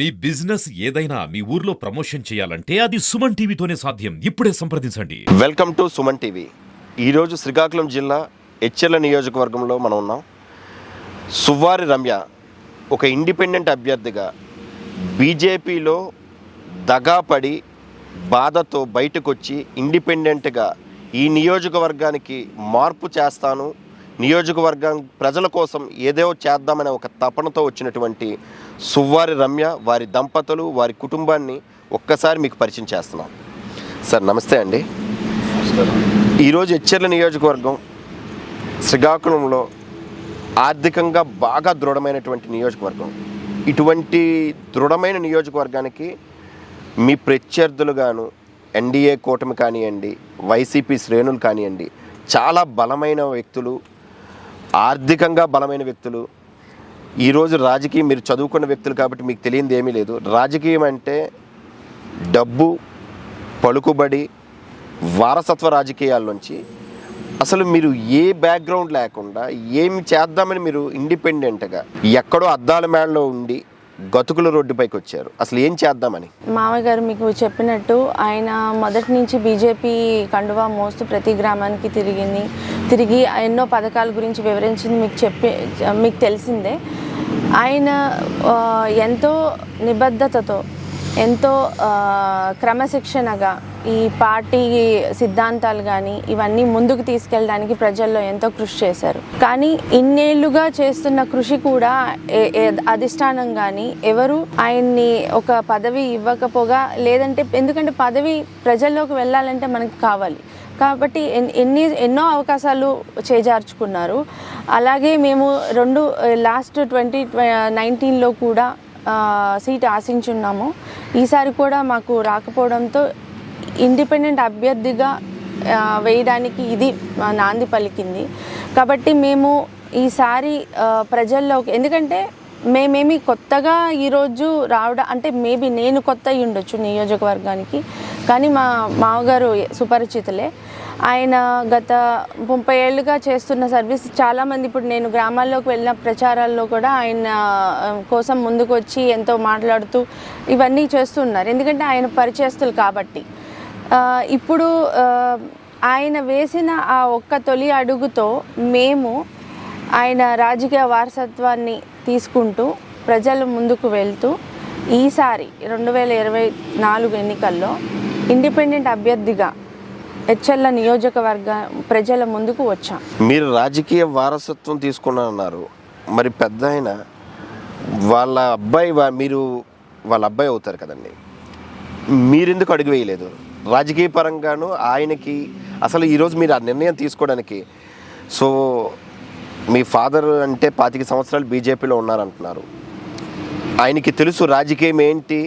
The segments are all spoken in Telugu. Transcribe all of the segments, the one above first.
మీ బిజినెస్ ఏదైనా మీ ఊర్లో ప్రమోషన్ చేయాలంటే అది సుమన్ టీవీతోనే సాధ్యం. ఇప్పుడే సంప్రదించండి. Welcome to Suman TV. ఈరోజు శ్రీకాకుళం జిల్లా ఎచ్చెర్ల నియోజకవర్గంలో మనం ఉన్నాం. సువ్వారి రమ్య ఒక ఇండిపెండెంట్ అభ్యర్థిగా బీజేపీలో దగాపడి బాధతో బయటకు వచ్చి ఇండిపెండెంట్గా ఈ నియోజకవర్గానికి మార్పు చేస్తాను, నియోజకవర్గం ప్రజల కోసం ఏదో చేద్దామనే ఒక తపనతో వచ్చినటువంటి సువ్వారి రమ్య, వారి దంపతులు, వారి కుటుంబాన్ని ఒక్కసారి మీకు పరిచయం చేస్తున్నాం. సార్ నమస్తే అండి. ఈరోజు ఎచ్చెర్ల నియోజకవర్గం శ్రీకాకుళంలో ఆర్థికంగా బాగా దృఢమైనటువంటి నియోజకవర్గం. ఇటువంటి దృఢమైన నియోజకవర్గానికి మీ ప్రత్యర్థులుగాను ఎన్డీఏ కూటమి కానివ్వండి, వైసీపీ శ్రేణులు కానివ్వండి, చాలా బలమైన వ్యక్తులు, ఆర్థికంగా బలమైన వ్యక్తులు. ఈరోజు రాజకీయం, మీరు చదువుకున్న వ్యక్తులు కాబట్టి మీకు తెలియంది ఏమీ లేదు. రాజకీయం అంటే డబ్బు, పలుకుబడి, వారసత్వ రాజకీయాల నుంచి అసలు మీరు ఏ బ్యాక్గ్రౌండ్ లేకుండా ఏమి చేద్దామని మీరు ఇండిపెండెంట్గా ఎక్కడో అద్దాల మేడలో ఉండి గతుకుల రోడ్డుపైకి వచ్చారు. అసలు ఏం చేద్దామని? మామయ్య గారు మీకు చెప్పినట్టు ఆయన మొదటి నుంచి బీజేపీ కండువా మోస్తూ ప్రతి గ్రామానికి తిరిగి ఎన్నో పథకాల గురించి వివరించింది మీకు తెలిసిందే. ఆయన ఎంతో నిబద్ధతతో, ఎంతో క్రమశిక్షణగా ఈ పార్టీ సిద్ధాంతాలు కానీ ఇవన్నీ ముందుకు తీసుకెళ్ళడానికి ప్రజల్లో ఎంతో కృషి చేశారు. కానీ ఇన్నేళ్లుగా చేస్తున్న కృషి కూడా అధిష్టానం కానీ ఎవరు ఆయన్ని ఒక పదవి ఇవ్వకపోగా, లేదంటే ఎందుకంటే పదవి ప్రజల్లోకి వెళ్ళాలంటే మనకి కావాలి కాబట్టి ఎన్నో అవకాశాలు చేజార్చుకున్నారు. అలాగే మేము లాస్ట్ 2019లో కూడా సీట్ ఆశించున్నాము. ఈసారి కూడా మాకు రాకపోవడంతో ఇండిపెండెంట్ అభ్యర్థిగా వేయడానికి ఇది నాంది పలికింది. కాబట్టి మేము ఈసారి ప్రజల్లోకి, ఎందుకంటే మేమేమి కొత్తగా ఈరోజు రావడం అంటే మేబీ నేను కొత్త అయి ఉండొచ్చు నియోజకవర్గానికి, కానీ మా మామగారు సుపరిచితులే. ఆయన గత 30 ఏళ్ళుగా చేస్తున్న సర్వీస్ చాలామంది, ఇప్పుడు నేను గ్రామాల్లోకి వెళ్ళిన ప్రచారాల్లో కూడా ఆయన కోసం ముందుకు వచ్చి ఎంతో మాట్లాడుతూ ఇవన్నీ చేస్తున్నారు, ఎందుకంటే ఆయన పరిచయస్తులు కాబట్టి. ఇప్పుడు ఆయన వేసిన ఆ ఒక్క తొలి అడుగుతో మేము ఆయన రాజకీయ వారసత్వాన్ని తీసుకుంటూ ప్రజల ముందుకు వెళ్తూ ఈసారి 2024 ఎన్నికల్లో ఇండిపెండెంట్ అభ్యర్థిగా ఎచ్చెర్ల నియోజకవర్గ ప్రజల ముందుకు వచ్చాం. మీరు రాజకీయ వారసత్వం తీసుకున్నారు, మరి పెద్ద ఆయన వాళ్ళ అబ్బాయి, మీరు వాళ్ళ అబ్బాయి అవుతారు కదండి, మీరెందుకు అడుగు వేయలేదు రాజకీయ పరంగాను ఆయనకి? అసలు ఈరోజు మీరు ఆ నిర్ణయం తీసుకోవడానికి, సో మీ ఫాదర్ అంటే 25 సంవత్సరాలు బీజేపీలో ఉన్నారంటున్నారు, ఆయనకి తెలుసు రాజకీయం ఏంటి,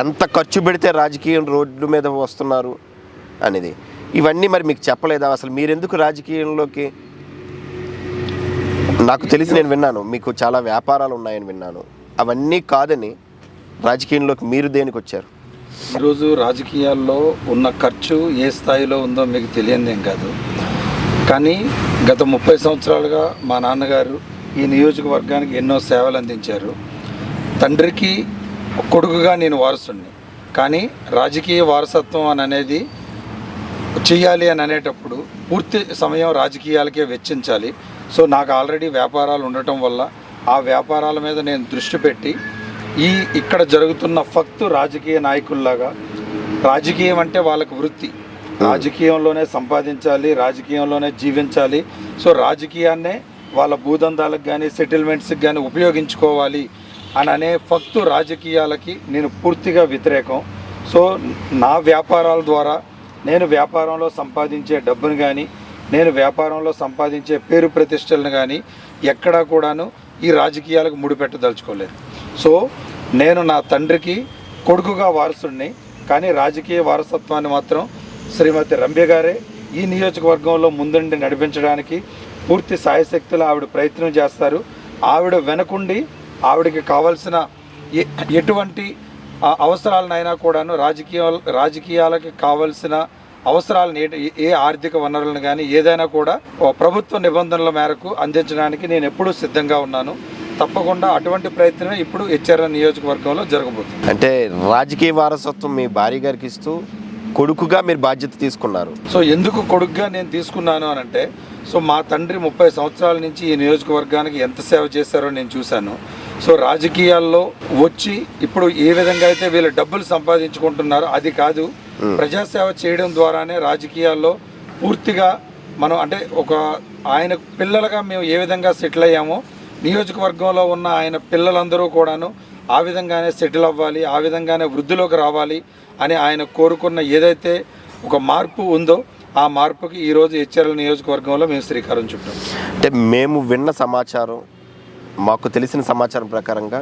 ఎంత ఖర్చు పెడితే రాజకీయం రోడ్డు మీద వస్తున్నారు అనేది. ఇవన్నీ మరి మీకు చెప్పలేదా? అసలు మీరెందుకు రాజకీయంలోకి? నాకు తెలిసి నేను విన్నాను మీకు చాలా వ్యాపారాలు ఉన్నాయని విన్నాను, అవన్నీ కాదని రాజకీయంలోకి మీరు దేనికి వచ్చారు? ఈరోజు రాజకీయాల్లో ఉన్న ఖర్చు ఏ స్థాయిలో ఉందో మీకు తెలియదేం కాదు, కానీ గత 30 సంవత్సరాలుగా మా నాన్నగారు ఈ నియోజకవర్గానికి ఎన్నో సేవలు అందించారు. తండ్రికి కొడుకుగా నేను వారసుడిని, కానీ రాజకీయ వారసత్వం అని అనేది చేయాలి అని అనేటప్పుడు పూర్తి సమయం రాజకీయాలకే వెచ్చించాలి. సో నాకు ఆల్రెడీ వ్యాపారాలు ఉండటం వల్ల ఆ వ్యాపారాల మీద నేను దృష్టి పెట్టి ఇక్కడ జరుగుతున్న రాజకీయ నాయకుల్లాగా, రాజకీయం అంటే వాళ్ళకు వృత్తి, రాజకీయంలోనే సంపాదించాలి, రాజకీయంలోనే జీవించాలి. సో రాజకీయాన్నే వాళ్ళ భూదందాలకు కానీ సెటిల్మెంట్స్కి కానీ ఉపయోగించుకోవాలి అని అనే రాజకీయాలకి నేను పూర్తిగా వ్యతిరేకం. సో నా వ్యాపారాల ద్వారా నేను వ్యాపారంలో సంపాదించే డబ్బును కానీ, నేను వ్యాపారంలో సంపాదించే పేరు ప్రతిష్టలను కానీ ఎక్కడా కూడాను ఈ రాజకీయాలకు ముడిపెట్టదలుచుకోలేదు. సో నేను నా తండ్రికి కొడుకుగా వారసుడిని, కానీ రాజకీయ వారసత్వాన్ని మాత్రం శ్రీమతి రమ్య గారే ఈ నియోజకవర్గంలో ముందుండి నడిపించడానికి పూర్తి సాయశక్తులు ఆవిడ ప్రయత్నం చేస్తారు. ఆవిడ వెనకుండి ఆవిడకి కావాల్సిన ఎటువంటి అవసరాలనైనా కూడాను రాజకీయాలకి కావాల్సిన అవసరాలను ఏ ఆర్థిక వనరులను కానీ ఏదైనా కూడా ప్రభుత్వ నిబంధనల మేరకు అందించడానికి నేను ఎప్పుడూ సిద్ధంగా ఉన్నాను. తప్పకుండా అటువంటి ప్రయత్నమే ఇప్పుడు హెచ్ఆర్ఎల్ నియోజకవర్గంలో జరగబోతుంది. అంటే రాజకీయ వారసత్వం మీ భార్య గారికి ఇస్తూ కొడుకుగా మీరు బాధ్యత తీసుకున్నారు. సో ఎందుకు కొడుకుగా నేను తీసుకున్నాను అని అంటే, సో మా తండ్రి 30 సంవత్సరాల నుంచి ఈ నియోజకవర్గానికి ఎంత సేవ చేశారో నేను చూశాను. సో రాజకీయాల్లో వచ్చి ఇప్పుడు ఏ విధంగా అయితే వీళ్ళు డబ్బులు సంపాదించుకుంటున్నారో అది కాదు, ప్రజాసేవ చేయడం ద్వారానే రాజకీయాల్లో పూర్తిగా మనం అంటే ఒక ఆయన పిల్లలుగా మేము ఏ విధంగా సెటిల్ అయ్యామో నియోజకవర్గంలో ఉన్న ఆయన పిల్లలందరూ కూడాను ఆ విధంగానే సెటిల్ అవ్వాలి, ఆ విధంగానే వృద్ధిలోకి రావాలి అని ఆయన కోరుకున్న ఏదైతే ఒక మార్పు ఉందో ఆ మార్పుకి ఈరోజు హెచ్ఆర్ఎల్ నియోజకవర్గంలో మేము శ్రీకారం చుట్టాం. అంటే మేము విన్న సమాచారం, మాకు తెలిసిన సమాచారం ప్రకారంగా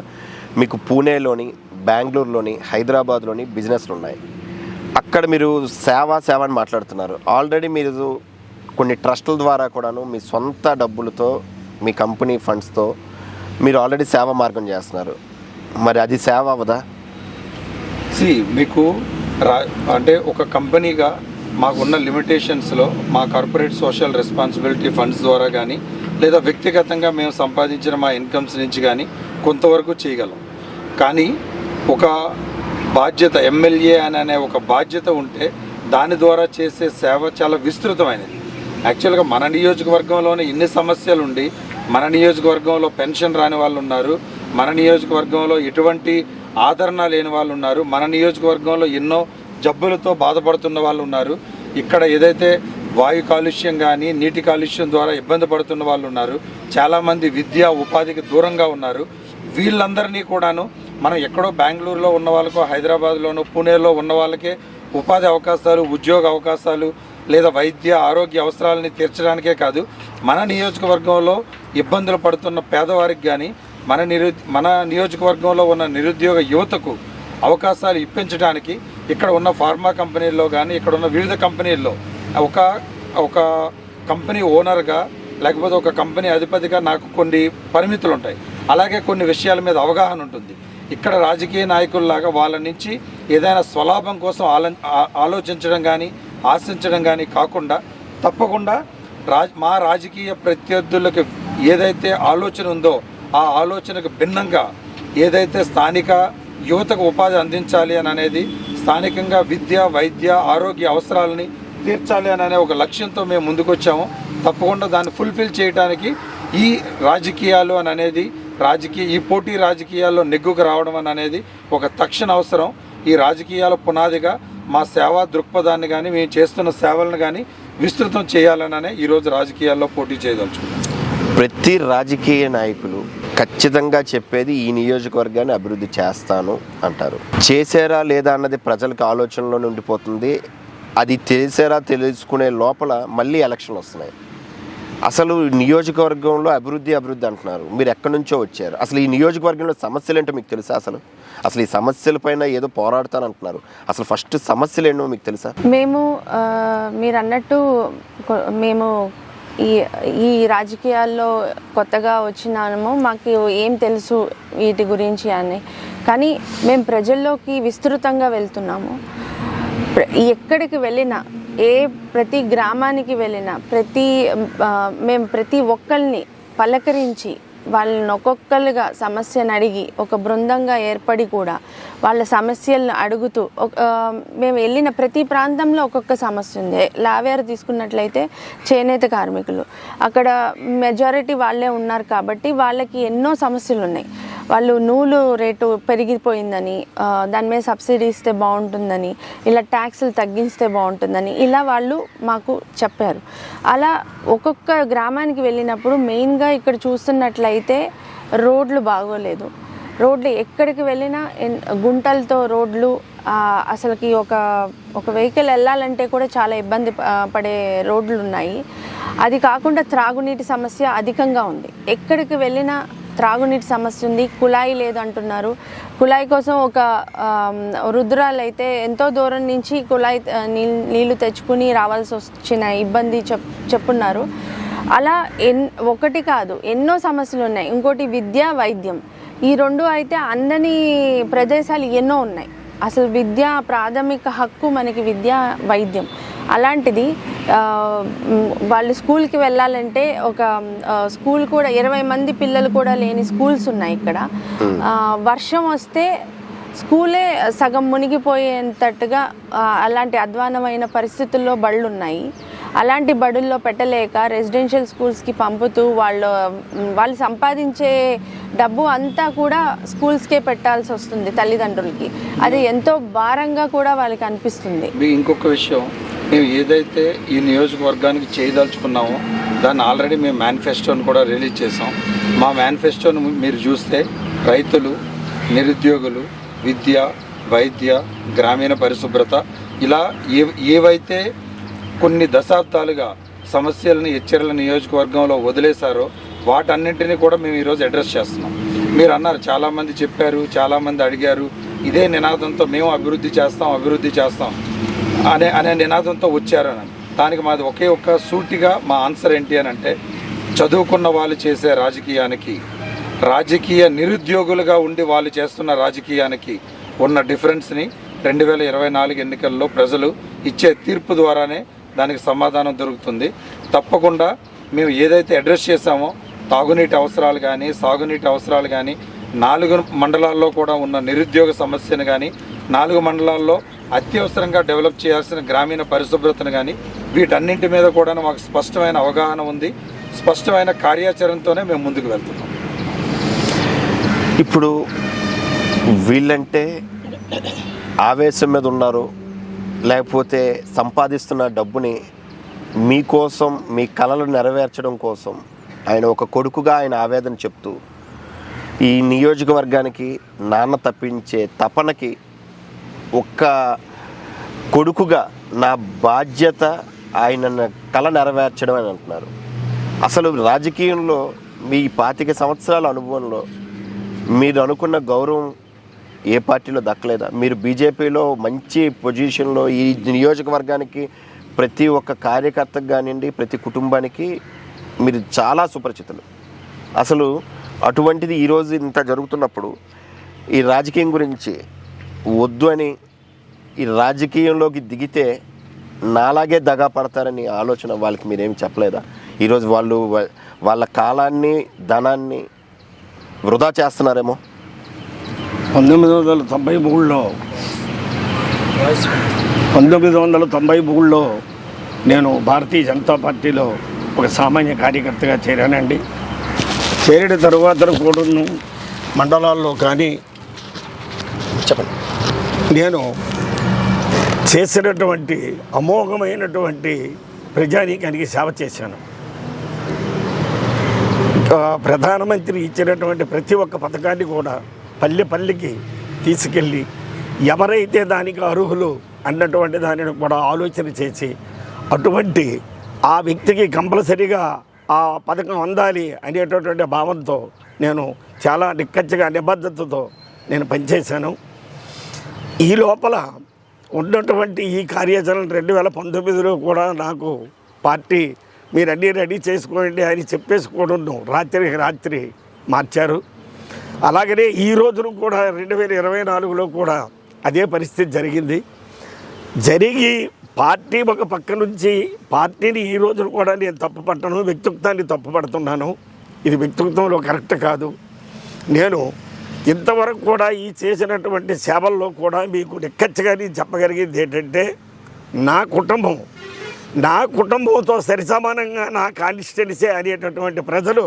మీకు పూణేలోని, బెంగళూరులోని, హైదరాబాద్లోని బిజినెస్లు ఉన్నాయి. అక్కడ మీరు సేవ అని మాట్లాడుతున్నారు. ఆల్రెడీ మీరు కొన్ని ట్రస్టుల ద్వారా కూడాను మీ సొంత డబ్బులతో, మీ కంపెనీ ఫండ్స్తో మీరు ఆల్రెడీ సేవ మార్గం చేస్తున్నారు. మరి అది సేవ అవ్వదా? మీకు అంటే ఒక కంపెనీగా మాకున్న లిమిటేషన్స్లో మా కార్పొరేట్ సోషల్ రెస్పాన్సిబిలిటీ ఫండ్స్ ద్వారా కానీ లేదా వ్యక్తిగతంగా మేము సంపాదించిన మా ఇన్కమ్స్ నుంచి కానీ కొంతవరకు చేయగలం. కానీ ఒక బాధ్యత, ఎమ్మెల్యే అనే ఒక బాధ్యత ఉంటే దాని ద్వారా చేసే సేవ చాలా విస్తృతమైనది. యాక్చువల్గా మన నియోజకవర్గంలోనే ఇన్ని సమస్యలు ఉండి మన నియోజకవర్గంలో పెన్షన్ రాని వాళ్ళు ఉన్నారు, మన నియోజకవర్గంలో ఎటువంటి ఆదరణ లేని వాళ్ళు ఉన్నారు, మన నియోజకవర్గంలో ఎన్నో జబ్బులతో బాధపడుతున్న వాళ్ళు ఉన్నారు, ఇక్కడ ఏదైతే వాయు కాలుష్యం కానీ నీటి కాలుష్యం ద్వారా ఇబ్బంది పడుతున్న వాళ్ళు ఉన్నారు, చాలామంది విద్యా ఉపాధికి దూరంగా ఉన్నారు. వీళ్ళందరినీ కూడాను మనం ఎక్కడో బెంగళూరులో ఉన్న వాళ్ళకో, హైదరాబాద్లోనో, పూణేలో ఉన్న వాళ్ళకే ఉపాధి అవకాశాలు, ఉద్యోగ అవకాశాలు లేదా వైద్య ఆరోగ్య అవసరాలని తీర్చడానికే కాదు, మన నియోజకవర్గంలో ఇబ్బందులు పడుతున్న పేదవారికి కానీ మన నియోజకవర్గంలో ఉన్న నిరుద్యోగ యువతకు అవకాశాలు ఇప్పించడానికి ఇక్కడ ఉన్న ఫార్మా కంపెనీల్లో కానీ ఇక్కడ ఉన్న వివిధ కంపెనీల్లో ఒక కంపెనీ ఓనర్గా లేకపోతే ఒక కంపెనీ అధిపతిగా నాకు కొన్ని పరిమితులు ఉంటాయి. అలాగే కొన్ని విషయాల మీద అవగాహన ఉంటుంది. ఇక్కడ రాజకీయ నాయకుల్లాగా వాళ్ళ నుంచి ఏదైనా స్వలాభం కోసం ఆలోచించడం కానీ ఆశించడం కానీ కాకుండా తప్పకుండా మా రాజకీయ ప్రత్యర్థులకు ఏదైతే ఆలోచన ఉందో ఆ ఆలోచనకు భిన్నంగా ఏదైతే స్థానిక యువతకు ఉపాధి అందించాలి అని అనేది, స్థానికంగా విద్య, వైద్య, ఆరోగ్య అవసరాలని తీర్చాలి అనే ఒక లక్ష్యంతో మేము ముందుకొచ్చాము. తప్పకుండా దాన్ని ఫుల్ఫిల్ చేయడానికి ఈ రాజకీయాలు అని అనేది ఈ పోటీ రాజకీయాల్లో నెగ్గుకు రావడం అని అనేది ఒక తక్షణ అవసరం. ఈ రాజకీయాల పునాదిగా మా సేవా దృక్పథాన్ని కానీ మేము చేస్తున్న సేవలను కానీ విస్తృతం చేయాలనే ఈరోజు రాజకీయాల్లో పోటీ చేయదలుచుకున్నాం. ప్రతి రాజకీయ నాయకులు ఖచ్చితంగా చెప్పేది ఈ నియోజకవర్గాన్ని అభివృద్ధి చేస్తాను అంటారు. చేశారా లేదా అన్నది ప్రజలకు ఆలోచనలో ఉండిపోతుంది. అది చేశారా తెలుసుకునే లోపల మళ్ళీ ఎలక్షన్లు వస్తున్నాయి. అసలు నియోజకవర్గంలో అభివృద్ధి అంటున్నారు. మీరు ఎక్కడి నుంచో వచ్చారు. అసలు ఈ నియోజకవర్గంలో సమస్యలు ఏంటో మీకు తెలుసా? అసలు ఈ సమస్యలపైన ఏదో పోరాడతాను అంటున్నారు. అసలు ఫస్ట్ సమస్యలు ఏంటో మీకు తెలుసా? మీరు అన్నట్టు మేము ఈ రాజకీయాల్లో కొత్తగా వచ్చినాము, మాకు ఏం తెలుసు వీటి గురించి అని. కానీ మేము ప్రజల్లోకి విస్తృతంగా వెళ్తున్నాము. ఎక్కడికి వెళ్ళినా, ప్రతి గ్రామానికి వెళ్ళినా మేము ప్రతి ఒక్కరిని పలకరించి వాళ్ళని ఒక్కొక్కరుగా సమస్యను అడిగి ఒక బృందంగా ఏర్పడి కూడా వాళ్ళ సమస్యలను అడుగుతూ మేము వెళ్ళిన ప్రతి ప్రాంతంలో ఒక్కొక్క సమస్య ఉంది. లావేరు తీసుకున్నట్లయితే చేనేత కార్మికులు అక్కడ మెజారిటీ వాళ్ళే ఉన్నారు కాబట్టి వాళ్ళకి ఎన్నో సమస్యలు ఉన్నాయి. వాళ్ళు నూలు రేటు పెరిగిపోయిందని, దాని మీద సబ్సిడీ ఇస్తే బాగుంటుందని, ఇలా ట్యాక్సులు తగ్గిస్తే బాగుంటుందని ఇలా వాళ్ళు మాకు చెప్పారు. అలా ఒక్కొక్క గ్రామానికి వెళ్ళినప్పుడు మెయిన్గా ఇక్కడ చూస్తున్నట్లయితే రోడ్లు బాగోలేదు. రోడ్లు ఎక్కడికి వెళ్ళినా గుంటలతో రోడ్లు, అసలుకి ఒక వెహికల్ వెళ్ళాలంటే కూడా చాలా ఇబ్బంది పడే రోడ్లు ఉన్నాయి. అది కాకుండా త్రాగునీటి సమస్య అధికంగా ఉంది. ఎక్కడికి వెళ్ళినా త్రాగునీటి సమస్య ఉంది. కుళాయి లేదంటున్నారు. కుళాయి కోసం ఒక వృద్ధురాలు అయితే ఎంతో దూరం నుంచి కుళాయి నీళ్లు తెచ్చుకుని రావాల్సి వచ్చిన ఇబ్బంది చెప్పున్నారు. అలా ఒకటి కాదు, ఎన్నో సమస్యలు ఉన్నాయి. ఇంకోటి విద్య, వైద్యం, ఈ రెండు అయితే అందని ప్రదేశాలు ఎన్నో ఉన్నాయి. అసలు విద్య ప్రాథమిక హక్కు మనకి, విద్య వైద్యం. అలాంటిది వాళ్ళు స్కూల్కి వెళ్ళాలంటే ఒక స్కూల్ కూడా 20 మంది పిల్లలు కూడా లేని స్కూల్స్ ఉన్నాయి ఇక్కడ. వర్షం వస్తే స్కూలే సగం మునిగిపోయేంతట్టుగా అలాంటి అధ్వానమైన పరిస్థితుల్లో బళ్ళు ఉన్నాయి. అలాంటి బడుల్లో పెట్టలేక రెసిడెన్షియల్ స్కూల్స్కి పంపుతూ వాళ్ళు సంపాదించే డబ్బు అంతా కూడా స్కూల్స్కే పెట్టాల్సి వస్తుంది తల్లిదండ్రులకి. అది ఎంతో భారంగా కూడా వాళ్ళకి అనిపిస్తుంది. ఇంకొక విషయం, మేము ఏదైతే ఈ నియోజకవర్గానికి చేయదలుచుకున్నామో దాన్ని ఆల్రెడీ మేము మేనిఫెస్టోని కూడా రిలీజ్ చేసాం. మా మేనిఫెస్టోని మీరు చూస్తే రైతులు, నిరుద్యోగులు, విద్య, వైద్య, గ్రామీణ పరిశుభ్రత ఇలా ఏవైతే కొన్ని దశాబ్దాలుగా సమస్యలను ఎచ్చెర్ల నియోజకవర్గంలో వదిలేశారో వాటన్నింటినీ కూడా మేము ఈరోజు అడ్రస్ చేస్తున్నాం. మీరు అన్నారు, చాలామంది చెప్పారు, చాలామంది అడిగారు, ఇదే నినాదంతో మేము అభివృద్ధి చేస్తాం అనే నినాదంతో వచ్చారని. దానికి మాది ఒకే ఒక్క సూటిగా మా ఆన్సర్ ఏంటి అని అంటే, చదువుకున్న వాళ్ళు చేసే రాజకీయానికి, రాజకీయ నిరుద్యోగులుగా ఉండి వాళ్ళు చేస్తున్న రాజకీయానికి ఉన్న డిఫరెన్స్ని 2024 ఎన్నికల్లో ప్రజలు ఇచ్చే తీర్పు ద్వారానే దానికి సమాధానం దొరుకుతుంది. తప్పకుండా మేము ఏదైతే అడ్రస్ చేశామో తాగునీటి అవసరాలు కానీ, సాగునీటి అవసరాలు కానీ, 4 మండలాల్లో కూడా ఉన్న నిరుద్యోగ సమస్యను కానీ, 4 మండలాల్లో అత్యవసరంగా డెవలప్ చేయాల్సిన గ్రామీణ పరిశుభ్రతను కానీ, వీటన్నింటి మీద కూడా మాకు స్పష్టమైన అవగాహన ఉంది. స్పష్టమైన కార్యాచరణతోనే మేము ముందుకు వెళ్తున్నాం. ఇప్పుడు వీళ్ళంటే ఆవేశం మీద ఉన్నారు, లేకపోతే సంపాదిస్తున్న డబ్బుని మీకోసం, మీ కలలు నెరవేర్చడం కోసం ఆయన ఒక కొడుకుగా ఆయన ఆవేదన చెప్తూ ఈ నియోజకవర్గానికి నాన్న తప్పించే తపనకి ఒక్క కొడుకుగా నా బాధ్యత ఆయన కళ నెరవేర్చడం అని అంటున్నారు. అసలు రాజకీయంలో మీ 25 సంవత్సరాల అనుభవంలో మీరు అనుకున్న గౌరవం ఏ పార్టీలో దక్కలేదా? మీరు బీజేపీలో మంచి పొజిషన్లో ఈ నియోజకవర్గానికి ప్రతి ఒక్క కార్యకర్తకు కానివ్వండి, ప్రతి కుటుంబానికి మీరు చాలా సుపరిచితులు. అసలు అటువంటిది ఈరోజు ఇంత జరుగుతున్నప్పుడు ఈ రాజకీయం గురించి వద్దు అని, ఈ రాజకీయంలోకి దిగితే నాలాగే దగా పడతారని ఆలోచన వాళ్ళకి మీరేమి చెప్పలేదా? ఈరోజు వాళ్ళు వాళ్ళ కాలాన్ని, ధనాన్ని వృధా చేస్తున్నారేమో. 1993లో నేను భారతీయ జనతా పార్టీలో ఒక సామాన్య కార్యకర్తగా చేరానండి. చేరిన తరువాత కూడా మండలాల్లో కానీ చెప్పండి, నేను చేసినటువంటి అమోఘమైనటువంటి ప్రజానీకానికి సేవ చేశాను. ప్రధానమంత్రి ఇచ్చినటువంటి ప్రతి ఒక్క పథకాన్ని కూడా పల్లెకి తీసుకెళ్ళి ఎవరైతే దానికి అర్హులు అన్నటువంటి దానిని కూడా ఆలోచన చేసి అటువంటి ఆ వ్యక్తికి కంపల్సరీగా ఆ పథకం అందాలి అనేటటువంటి భావంతో నేను చాలా నిక్కచ్చిగా నిబద్ధతతో నేను పనిచేశాను. ఈ లోపల ఉన్నటువంటి ఈ కార్యాచరణ 2019లో కూడా నాకు పార్టీ మీరు అన్నీ రెడీ చేసుకోండి అని చెప్పేసుకోవడం రాత్రికి రాత్రి మార్చారు. అలాగనే ఈ రోజును కూడా 2024లో కూడా అదే పరిస్థితి జరిగి పార్టీ ఒక పక్క నుంచి పార్టీని ఈ రోజును కూడా నేను తప్పుపట్టను, వ్యక్తిత్వాన్ని తప్పుపడుతున్నాను. ఇది వ్యక్తిత్వంలో కరెక్ట్ కాదు. నేను ఇంతవరకు కూడా ఈ చేసినటువంటి సేవల్లో కూడా మీకు నిక్కచ్చిగా చెప్పగలిగింది ఏంటంటే, నా కుటుంబంతో సరిసమానంగా నా కాన్స్టిట్యున్సీ అనేటటువంటి ప్రజలు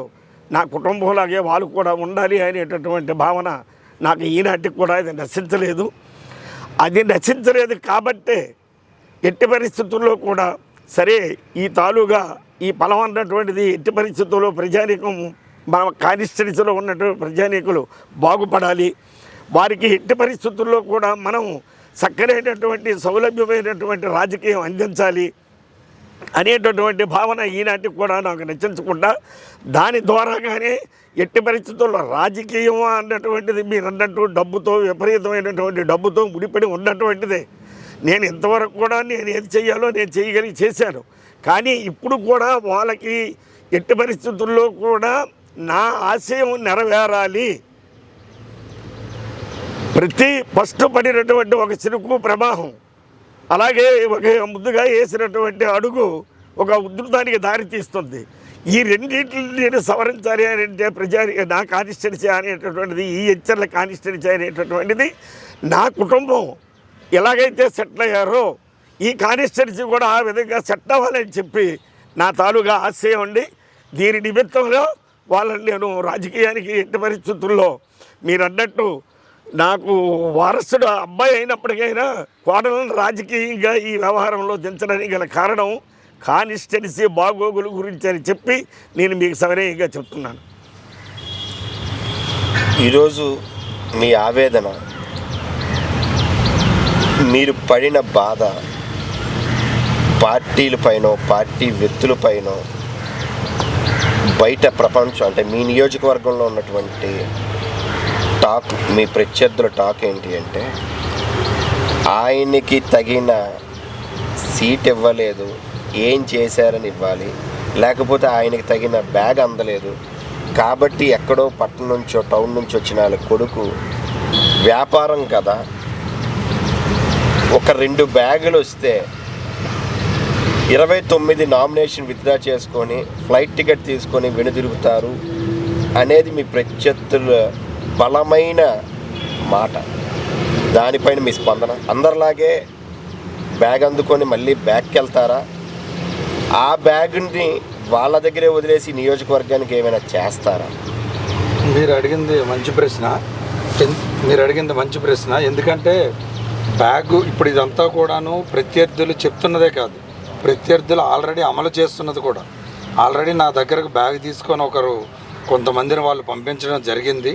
నా కుటుంబంలాగే వాళ్ళు కూడా ఉండాలి అనేటటువంటి భావన నాకు ఈనాటికి కూడా అది నశించలేదు. అది నశించలేదు కాబట్టే ఎట్టి పరిస్థితుల్లో కూడా సరే ఈ తాలూగా ఈ ఫలం అన్నటువంటిది ఎట్టి పరిస్థితుల్లో ప్రజానీకం మన కాన్స్టిట్యున్సీలో ఉన్నటువంటి ప్రజానీకులు బాగుపడాలి, వారికి ఎట్టి పరిస్థితుల్లో కూడా మనం చక్కనైనటువంటి సౌలభ్యమైనటువంటి రాజకీయం అందించాలి అనేటటువంటి భావన ఈనాటికి కూడా నాకు నచ్చించకుండా దాని ద్వారాగానే ఎట్టి పరిస్థితుల్లో రాజకీయం అన్నటువంటిది మీరు అన్నట్టు డబ్బుతో విపరీతమైనటువంటి డబ్బుతో ముడిపడి ఉన్నటువంటిదే. నేను ఇంతవరకు కూడా నేను ఏది చేయాలో నేను చేశాను. కానీ ఇప్పుడు కూడా వాళ్ళకి ఎట్టి పరిస్థితుల్లో కూడా నా ఆశయం నెరవేరాలి. ప్రతి ఫస్ట్ పడినటువంటి ఒక చినుకు ప్రవాహం అలాగే ఒక ముందుగా వేసినటువంటి అడుగు ఒక ఉధృతానికి దారితీస్తుంది. ఈ రెండింటిని నేను సవరించాలి అని అంటే నా కాన్స్టిట్యున్సీ అనేటటువంటిది, ఈ ఎచ్చర్ల కాన్స్టిట్యున్సీ అనేటటువంటిది నా కుటుంబం ఎలాగైతే సెటిల్ అయ్యారో ఈ కాన్స్టిట్యున్సీ కూడా ఆ విధంగా సెట్ అవ్వాలని చెప్పి నా తాలూగా ఆశయం ఉండి దీని నిమిత్తంలో వాళ్ళని నేను రాజకీయానికి ఎట్టి పరిస్థితుల్లో మీరు అన్నట్టు నాకు వారసుడు అబ్బాయి అయినప్పటికైనా కోడలను రాజకీయంగా ఈ వ్యవహారంలో దించడానికి గల కారణం కాన్స్టిట్యున్సీ బాగోగుల గురించి అని చెప్పి నేను మీకు సవినయంగా చెప్తున్నాను. ఈరోజు మీ ఆవేదన, మీరు పడిన బాధ పార్టీలపైనో పార్టీ వ్యక్తులపైనో బయట ప్రపంచం అంటే మీ నియోజకవర్గంలో ఉన్నటువంటి టాక్, మీ ప్రత్యర్థుల టాక్ ఏంటి అంటే ఆయనకి తగిన సీట్ ఇవ్వలేదు, ఏం చేశారని ఇవ్వాలి, లేకపోతే ఆయనకి తగిన బ్యాగ్ అందలేదు కాబట్టి ఎక్కడో పట్టణం నుంచో టౌన్ నుంచి వచ్చిన వాళ్ళ కొడుకు వ్యాపారం కదా, ఒక 2 బ్యాగులు వస్తే 29 నామినేషన్ విత్డ్రా చేసుకొని ఫ్లైట్ టికెట్ తీసుకొని వెనుదిరుగుతారు అనేది మీ ప్రత్యర్థుల బలమైన మాట. దానిపైన మీ స్పందన, అందరిలాగే బ్యాగ్ అందుకొని మళ్ళీ బ్యాగ్కి వెళ్తారా, ఆ బ్యాగ్ని వాళ్ళ దగ్గరే వదిలేసి నియోజకవర్గానికి ఏమైనా చేస్తారా? మీరు అడిగింది మంచి ప్రశ్న. ఎందుకంటే బ్యాగు ఇప్పుడు ఇదంతా కూడాను ప్రత్యర్థులు చెప్తున్నదే కాదు, ప్రత్యర్థులు ఆల్రెడీ అమలు చేస్తున్నది కూడా. ఆల్రెడీ నా దగ్గరకు బ్యాగ్ తీసుకొని కొంతమందిని వాళ్ళు పంపించడం జరిగింది.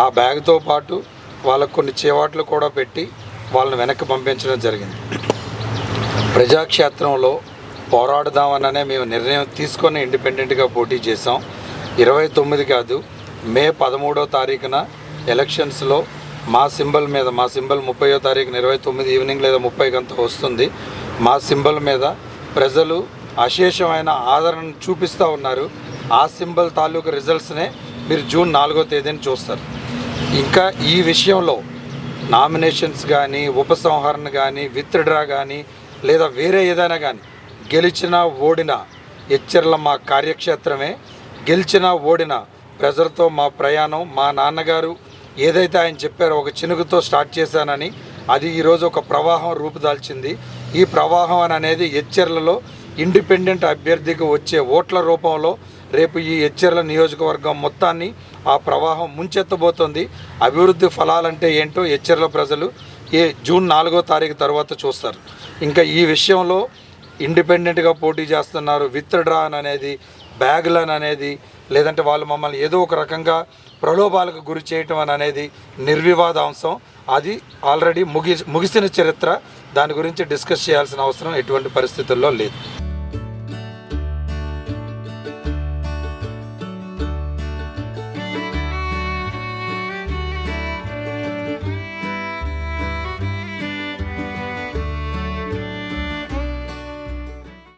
ఆ బ్యాగ్తో పాటు వాళ్ళకు కొన్ని చేవాట్లు కూడా పెట్టి వాళ్ళని వెనక్కి పంపించడం జరిగింది. ప్రజాక్షేత్రంలో పోరాడదామననే మేము నిర్ణయం తీసుకొని ఇండిపెండెంట్గా పోటీ చేసాం. 29 కాదు, మే 13వ తారీఖున ఎలక్షన్స్లో మా సింబల్ 30వ తారీఖున 29 ఈవినింగ్ లేదా 30 గంట వస్తుంది. మా సింబల్ మీద ప్రజలు అశేషమైన ఆదరణ చూపిస్తూ ఉన్నారు. ఆ సింబల్ తాలూకు రిజల్ట్స్నే మీరు జూన్ 4వ తేదీని చూస్తారు. ఇంకా ఈ విషయంలో నామినేషన్స్ కానీ, ఉపసంహరణ కానీ, విత్డ్రా కానీ, లేదా వేరే ఏదైనా కానీ, గెలిచినా ఓడినా ఎచ్చర్ల మా కార్యక్షేత్రమే. గెలిచినా ఓడినా ప్రజలతో మా ప్రయాణం. మా నాన్నగారు ఏదైతే ఆయన చెప్పారో ఒక చినుకుతో స్టార్ట్ చేశానని, అది ఈరోజు ఒక ప్రవాహం రూపుదాల్చింది. ఈ ప్రవాహం అనేది ఎచ్చర్లలో ఇండిపెండెంట్ అభ్యర్థికి వచ్చే ఓట్ల రూపంలో రేపు ఈ ఎచ్చర్ల నియోజకవర్గం మొత్తాన్ని ఆ ప్రవాహం ముంచెత్తబోతోంది. అభివృద్ధి ఫలాలంటే ఏంటో ఎచ్చర్ల ప్రజలు జూన్ 4వ తారీఖు తర్వాత చూస్తారు. ఇంకా ఈ విషయంలో ఇండిపెండెంట్గా పోటీ చేస్తున్నారు, విత్డ్రా అనేది, బ్యాగులను అనేది, లేదంటే వాళ్ళు మమ్మల్ని ఏదో ఒక రకంగా ప్రలోభాలకు గురి చేయటం అనేది నిర్వివాద అంశం. అది ఆల్రెడీ ముగిసిన చరిత్ర. దాని గురించి డిస్కస్ చేయాల్సిన అవసరం ఎటువంటి పరిస్థితుల్లో లేదు.